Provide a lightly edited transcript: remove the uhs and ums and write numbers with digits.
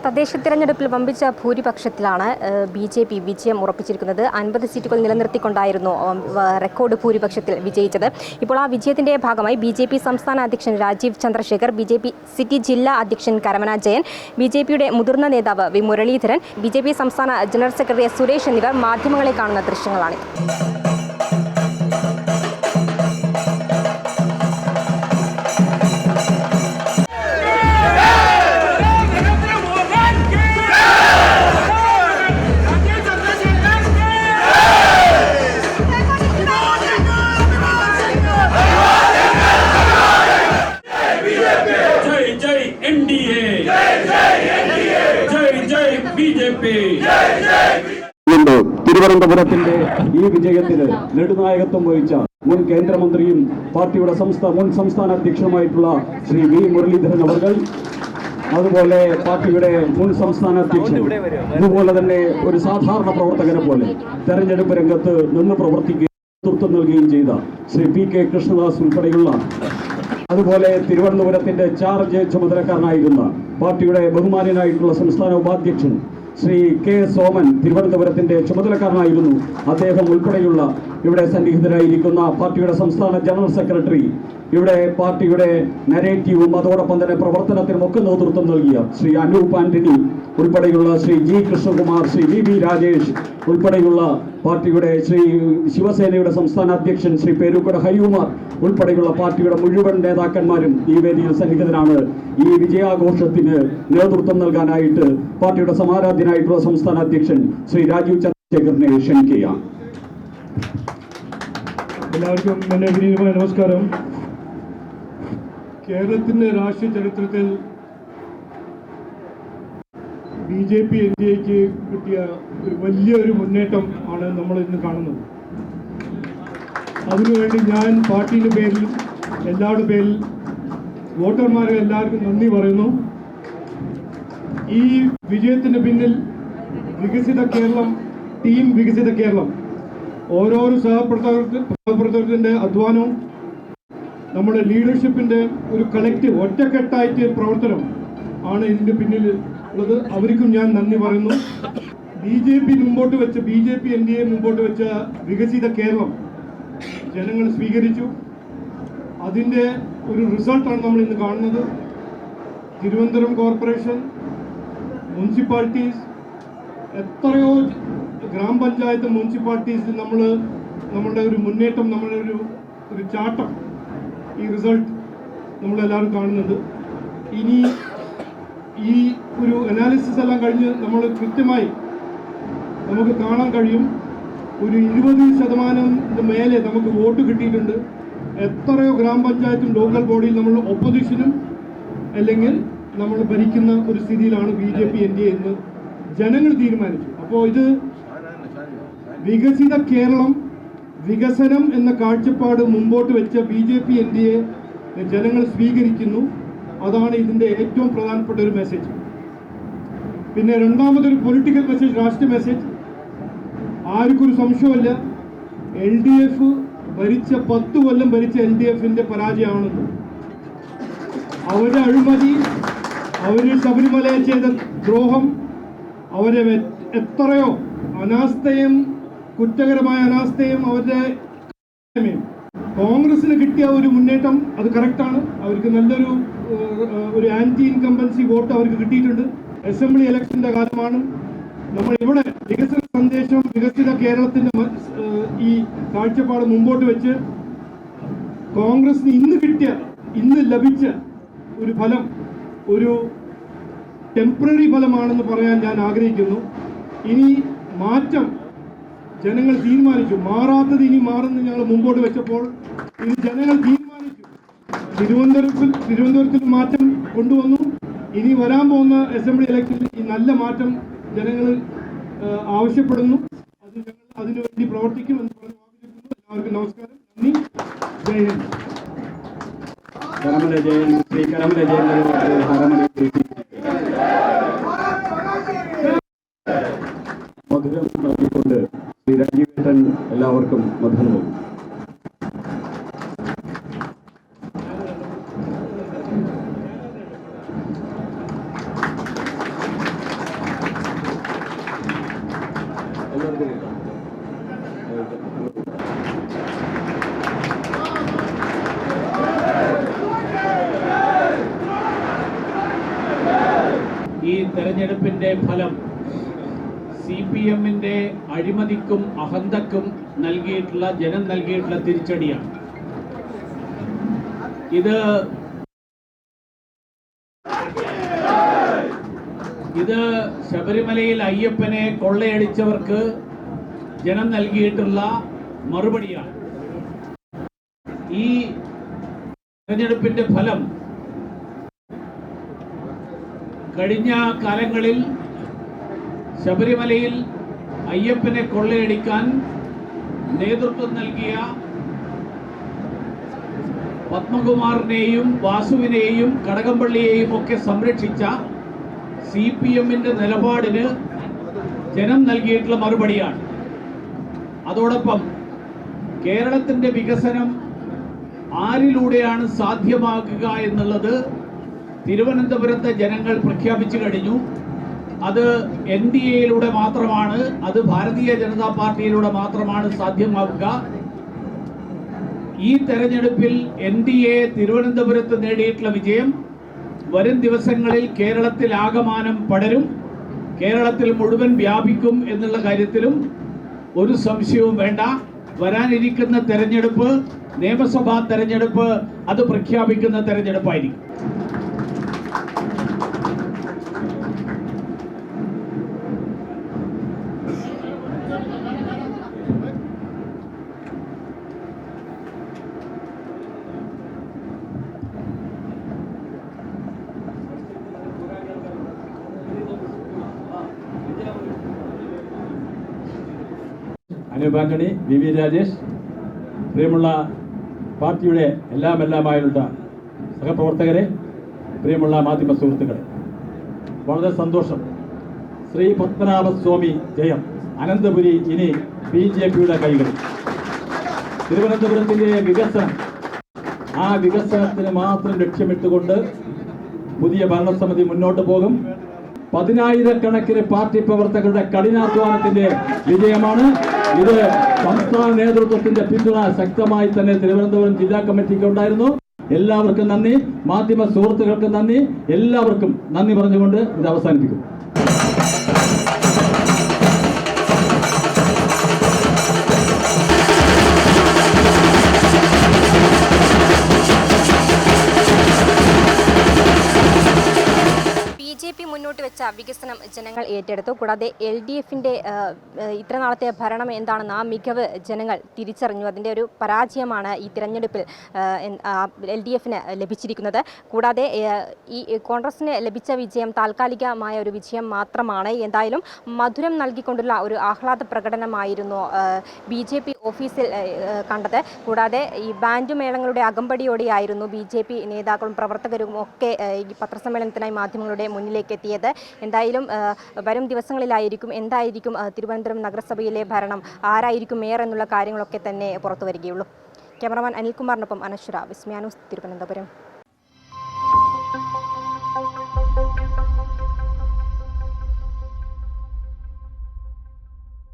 തദ്ദേശ തിരഞ്ഞെടുപ്പിൽ വമ്പിച്ച ഭൂരിപക്ഷത്തിലാണ് BJP വിജയം ഉറപ്പിച്ചിരിക്കുന്നത്. 50 സീറ്റുകൾ നിലനിർത്തിക്കൊണ്ടായിരുന്നു റെക്കോർഡ് ഭൂരിപക്ഷത്തിൽ വിജയിച്ചത്. ഇപ്പോൾ ആ വിജയത്തിന്റെ ഭാഗമായി BJP സംസ്ഥാന അധ്യക്ഷൻ രാജീവ് ചന്ദ്രശേഖർ, BJP സിറ്റി ജില്ലാ അധ്യക്ഷൻ കരമന ജയൻ, BJPയുടെ മുതിർന്ന നേതാവ് വി മുരളീധരൻ, BJP സംസ്ഥാന ജനറൽ സെക്രട്ടറി സുരേഷ് എന്നിവർ മാധ്യമങ്ങളെ കാണുന്ന ദൃശ്യങ്ങളാണ്. തിരുവനന്തപുരത്തിന്റെ ഈ വിജയത്തിന് നെടുനായകത്വം വഹിച്ച മുൻ കേന്ദ്രമന്ത്രിയും പാർട്ടിയുടെ മുൻ സംസ്ഥാന അധ്യക്ഷനുമായിട്ടുള്ള ശ്രീ വി മുരളീധരൻ അവർ, അതുപോലെ പാർട്ടിയുടെ മുൻ സംസ്ഥാന അധ്യക്ഷൻ, അതുപോലെ തന്നെ ഒരു സാധാരണ പ്രവർത്തകനെ പോലെ തെരഞ്ഞെടുപ്പ് രംഗത്ത് നിന്ന് പ്രവർത്തിക്കുകയും നേതൃത്വം നൽകുകയും ചെയ്ത ശ്രീ PK കൃഷ്ണദാസ് ഉൾപ്പെടെയുള്ള, അതുപോലെ തിരുവനന്തപുരത്തിന്റെ ചാർജ് ചുമതലക്കാരനായിരുന്ന പാർട്ടിയുടെ ബഹുമാന്യനായിട്ടുള്ള സംസ്ഥാന ഉപാധ്യക്ഷൻ ശ്രീ K സോമൻ തിരുവനന്തപുരത്തിന്റെ ചുമതലക്കാരനായിരുന്നു. അദ്ദേഹം ഉൾപ്പെടെയുള്ള ഇവിടെ സന്നിഹിതരായിരിക്കുന്ന പാർട്ടിയുടെ സംസ്ഥാന ജനറൽ സെക്രട്ടറി, ഇവിടെ പാർട്ടിയുടെ നരേറ്റീവും അതോടൊപ്പം തന്നെ പ്രവർത്തനത്തിനും ഒക്കെ നേതൃത്വം നൽകിയ ശ്രീ അനൂപ് ആന്റണി ഉൾപ്പെടെയുള്ള ശ്രീ G കൃഷ്ണകുമാർ, ശ്രീ VB രാജേഷ് ഉൾപ്പെടെയുള്ള പാർട്ടിയുടെ ശിവസേനയുടെ സംസ്ഥാന അധ്യക്ഷൻ ശ്രീ പേരുക്കട ഹരികുമാർ ഉൾപ്പെടെയുള്ള പാർട്ടിയുടെ മുഴുവൻ നേതാക്കന്മാരും ഈ വേദിയിൽ സന്നിഹിതരാണ്. ഈ വിജയാഘോഷത്തിന് നേതൃത്വം നൽകാനായിട്ട് പാർട്ടിയുടെ സമാരാധ്യനായിട്ടുള്ള സംസ്ഥാന അധ്യക്ഷൻ ശ്രീ രാജീവ് ചന്ദ്രശേഖരനെ ക്ഷണിക്കുകയാണ്. എല്ലാവർക്കും എന്റെ വിനീതമായ നമസ്കാരം. കേരളത്തിന്റെ രാഷ്ട്രീയ ചരിത്രത്തിൽ BJP NDAക്ക് കിട്ടിയ വലിയൊരു മുന്നേറ്റം ആണ് നമ്മൾ ഇന്ന് കാണുന്നത്. അതിനുവേണ്ടി ഞാൻ പാർട്ടിയുടെ പേരിൽ, എല്ലാവരുടെ പേരിൽ, വോട്ടർമാരെ എല്ലാവർക്കും നന്ദി പറയുന്നു. ഈ വിജയത്തിന് പിന്നിൽ വികസിത കേരളം, ടീം വികസിത കേരളം, ഓരോരോ സഹപ്രവർത്തകരുടെ അധ്വാനവും നമ്മുടെ ലീഡർഷിപ്പിന്റെ ഒരു കളക്റ്റീവ് ഒറ്റക്കെട്ടായിട്ട് പ്രവർത്തനം ആണ് ഇതിന്റെ പിന്നിൽ ഉള്ളത്. അവർക്കും ഞാൻ നന്ദി പറയുന്നു. BJP NDA മുമ്പോട്ട് വെച്ച വികസിത കേരളം ജനങ്ങൾ സ്വീകരിച്ചു. അതിന്റെ ഒരു റിസൾട്ടാണ് നമ്മൾ ഇന്ന് കാണുന്നത്. തിരുവനന്തപുരം കോർപ്പറേഷൻ, മുനിസിപ്പാലിറ്റീസ്, എത്രയോ ഗ്രാമപഞ്ചായത്ത് മുനിസിപ്പാലിറ്റീസിൽ നമ്മളുടെ ഒരു മുന്നേറ്റം, നമ്മളുടെ ഒരു ചാട്ടം, ഈ റിസൾട്ട് നമ്മളെല്ലാവരും കാണുന്നുണ്ട്. ഇനി ഈ ഒരു അനാലിസിസ് എല്ലാം കഴിഞ്ഞ് നമ്മൾ കൃത്യമായി നമുക്ക് കാണാൻ കഴിയും, ഒരു 20% മേലെ നമുക്ക് വോട്ട് കിട്ടിയിട്ടുണ്ട്. എത്രയോ ഗ്രാമപഞ്ചായത്തും ലോക്കൽ ബോഡിയിൽ നമ്മൾ ഒപ്പോസിഷനും അല്ലെങ്കിൽ നമ്മൾ ഭരിക്കുന്ന ഒരു സ്ഥിതിയിലാണ് BJP NDA എന്ന് ജനങ്ങൾ തീരുമാനിച്ചു. അപ്പോൾ ഇത് വികസിത കേരളം, വികസനം എന്ന കാഴ്ചപ്പാട് മുമ്പോട്ട് വെച്ച BJP NDA ജനങ്ങൾ സ്വീകരിക്കുന്നു. അതാണ് ഇതിന്റെ ഏറ്റവും പ്രധാനപ്പെട്ട ഒരു മെസ്സേജ്. പിന്നെ രണ്ടാമതൊരു പൊളിറ്റിക്കൽ മെസ്സേജ്, രാഷ്ട്രീയ മെസ്സേജ്. ആർക്കൊരു സംശയമില്ല, LDF ഭരിച്ച 10 കൊല്ലം ഭരിച്ച LDFന്റെ പരാജയമാണെന്ന്. അവരുടെ അഴിമതി, അവര് ശബരിമലയെ ചെയ്ത ദ്രോഹം, അവരെ എത്രയോ അനാസ്ഥയും കുറ്റകരമായ അനാസ്ഥയും അവരുടെ കോൺഗ്രസിന് കിട്ടിയ ഒരു മുന്നേറ്റം അത് കറക്റ്റാണ്. അവർക്ക് നല്ലൊരു ആന്റി ഇൻകംബൻസി വോട്ട് അവർക്ക് കിട്ടിയിട്ടുണ്ട്. അസംബ്ലി ഇലക്ഷന്റെ കാലമാണ്. നമ്മൾ ഇവിടെ വികസന സന്ദേശം, വികസിത കേരളത്തിന്റെ ഈ കാഴ്ചപ്പാട് മുമ്പോട്ട് വെച്ച് കോൺഗ്രസിന് ഇന്ന് ലഭിച്ച ഒരു ഫലം ഒരു ടെമ്പററി ഫലമാണെന്ന് പറയാൻ ഞാൻ ആഗ്രഹിക്കുന്നു. ഇനി മാറ്റം ജനങ്ങൾ തീരുമാനിച്ചു. മാറാത്തത് ഇനി മാറുന്ന ഞങ്ങൾ മുമ്പോട്ട് വെച്ചപ്പോൾ ഇത് ജനങ്ങൾ തീരുമാനിച്ചു. തിരുവനന്തപുരത്തിൽ മാറ്റം കൊണ്ടുവന്നു. ഇനി വരാൻ പോകുന്ന അസംബ്ലി ഇലക്ഷനിൽ ഈ നല്ല മാറ്റം ജനങ്ങൾ ആവശ്യപ്പെടുന്നു. അത് ഞങ്ങൾ അതിനുവേണ്ടി പ്രവർത്തിക്കുമെന്ന് പറഞ്ഞു ആഗ്രഹിക്കുന്നു. എല്ലാവർക്കും നമസ്കാരം, നന്ദി, ജയ് ഹിന്ദ്. മധുരം നൽകിക്കൊണ്ട് ശ്രീ രാജീവേട്ടൻ എല്ലാവർക്കും മധുരം നൽകും. ഈ തെരഞ്ഞെടുപ്പിന്റെ ഫലം CPM-ന്റെ അഴിമതിക്കും അഹന്തക്കും ജനം നൽകിയിട്ടുള്ള തിരിച്ചടിയാണ്. ഇത് ശബരിമലയിൽ അയ്യപ്പനെ കൊള്ളയടിച്ചവർക്ക് ജനം നൽകിയിട്ടുള്ള മറുപടിയാണ്. ഈ തെരഞ്ഞെടുപ്പിന്റെ ഫലം കഴിഞ്ഞ കാലങ്ങളിൽ ശബരിമലയിൽ അയ്യപ്പനെ കൊള്ളയടിക്കാൻ നേതൃത്വം നൽകിയ പത്മകുമാറിനെയും വാസുവിനെയും കടകംപള്ളിയെയും ഒക്കെ സംരക്ഷിച്ച CPM-ന്റെ നിലപാടിന് ജനം നൽകിയിട്ടുള്ള മറുപടിയാണ്. അതോടൊപ്പം കേരളത്തിന്റെ വികസനം ആരിലൂടെയാണ് സാധ്യമാക്കുക എന്നുള്ളത് തിരുവനന്തപുരത്തെ ജനങ്ങൾ പ്രഖ്യാപിച്ചു കഴിഞ്ഞു. അത് NDA-യിലൂടെ മാത്രമാണ്, അത് ഭാരതീയ ജനതാ പാർട്ടിയിലൂടെ മാത്രമാണ് സാധ്യമാവുക. ഈ തെരഞ്ഞെടുപ്പിൽ NDA തിരുവനന്തപുരത്ത് നേടിയിട്ടുള്ള വിജയം വരും ദിവസങ്ങളിൽ കേരളത്തിൽ ആകമാനം പടരും, കേരളത്തിൽ മുഴുവൻ വ്യാപിക്കും എന്നുള്ള കാര്യത്തിലും ഒരു സംശയവും വേണ്ട. വരാനിരിക്കുന്ന തെരഞ്ഞെടുപ്പ്, നിയമസഭാ തെരഞ്ഞെടുപ്പ്, അത് പ്രഖ്യാപിക്കുന്ന തെരഞ്ഞെടുപ്പായിരിക്കും. അനൂപ് ആന്റണി, VV രാജേഷ്, പ്രിയമുള്ള പാർട്ടിയുടെ എല്ലാമായുള്ള സഹപ്രവർത്തകരെ, പ്രിയമുള്ള മാധ്യമ സുഹൃത്തുക്കളെ, വളരെ സന്തോഷം. ശ്രീ പത്മനാഭസ്വാമി ജയം, അനന്തപുരി ഇനി BJP-യുടെ കൈകളിൽ. തിരുവനന്തപുരത്തിൻ്റെ വികസനം, ആ വികസനത്തിന് മാത്രം ലക്ഷ്യമിട്ടുകൊണ്ട് പുതിയ ഭരണസമിതി മുന്നോട്ട് പോകും. 10,000-കണക്കിന് പാർട്ടി പ്രവർത്തകരുടെ കഠിനാധ്വാനത്തിന്റെ വിജയമാണ് ഇത്. സംസ്ഥാന നേതൃത്വത്തിന്റെ പിന്തുണ ശക്തമായി തന്നെ തിരുവനന്തപുരം ജില്ലാ കമ്മിറ്റിക്ക് ഉണ്ടായിരുന്നു. എല്ലാവർക്കും നന്ദി, മാധ്യമ സുഹൃത്തുക്കൾക്ക് നന്ദി, എല്ലാവർക്കും നന്ദി പറഞ്ഞുകൊണ്ട് ഇത് അവസാനിപ്പിക്കും. BJP മുന്നോട്ട് വെച്ച വികസനം ജനങ്ങൾ ഏറ്റെടുത്തു. കൂടാതെ LDF-ന്റെ ഇത്ര നാളത്തെ ഭരണം എന്താണെന്ന് ആ മികവ് ജനങ്ങൾ തിരിച്ചറിഞ്ഞു. അതിൻ്റെ ഒരു പരാജയമാണ് ഈ തിരഞ്ഞെടുപ്പിൽ LDF-ന് ലഭിച്ചിരിക്കുന്നത്. കൂടാതെ ഈ കോൺഗ്രസിന് ലഭിച്ച വിജയം താൽക്കാലികമായ ഒരു വിജയം മാത്രമാണ്. എന്തായാലും മധുരം നൽകിക്കൊണ്ടുള്ള ഒരു ആഹ്ലാദ പ്രകടനമായിരുന്നു BJP ഓഫീസിൽ കണ്ടത്. കൂടാതെ ഈ ബാൻഡ് മേളങ്ങളുടെ അകമ്പടിയോടെയായിരുന്നു BJP നേതാക്കളും പ്രവർത്തകരും ഒക്കെ ഈ പത്രസമ്മേളനത്തിനായി മാധ്യമങ്ങളുടെ മുന്നിലേക്ക് എത്തിയത്. എന്തായാലും വരും ദിവസങ്ങളിലായിരിക്കും എന്തായിരിക്കും തിരുവനന്തപുരം നഗരസഭയിലെ ഭരണം, ആരായിരിക്കും മേയർ എന്നുള്ള കാര്യങ്ങളൊക്കെ തന്നെ പുറത്തു വരികയുള്ളൂ. ക്യാമറമാൻ അനിൽകുമാറിനൊപ്പം അനശ്വര, വിസ്മയ ന്യൂസ്, തിരുവനന്തപുരം.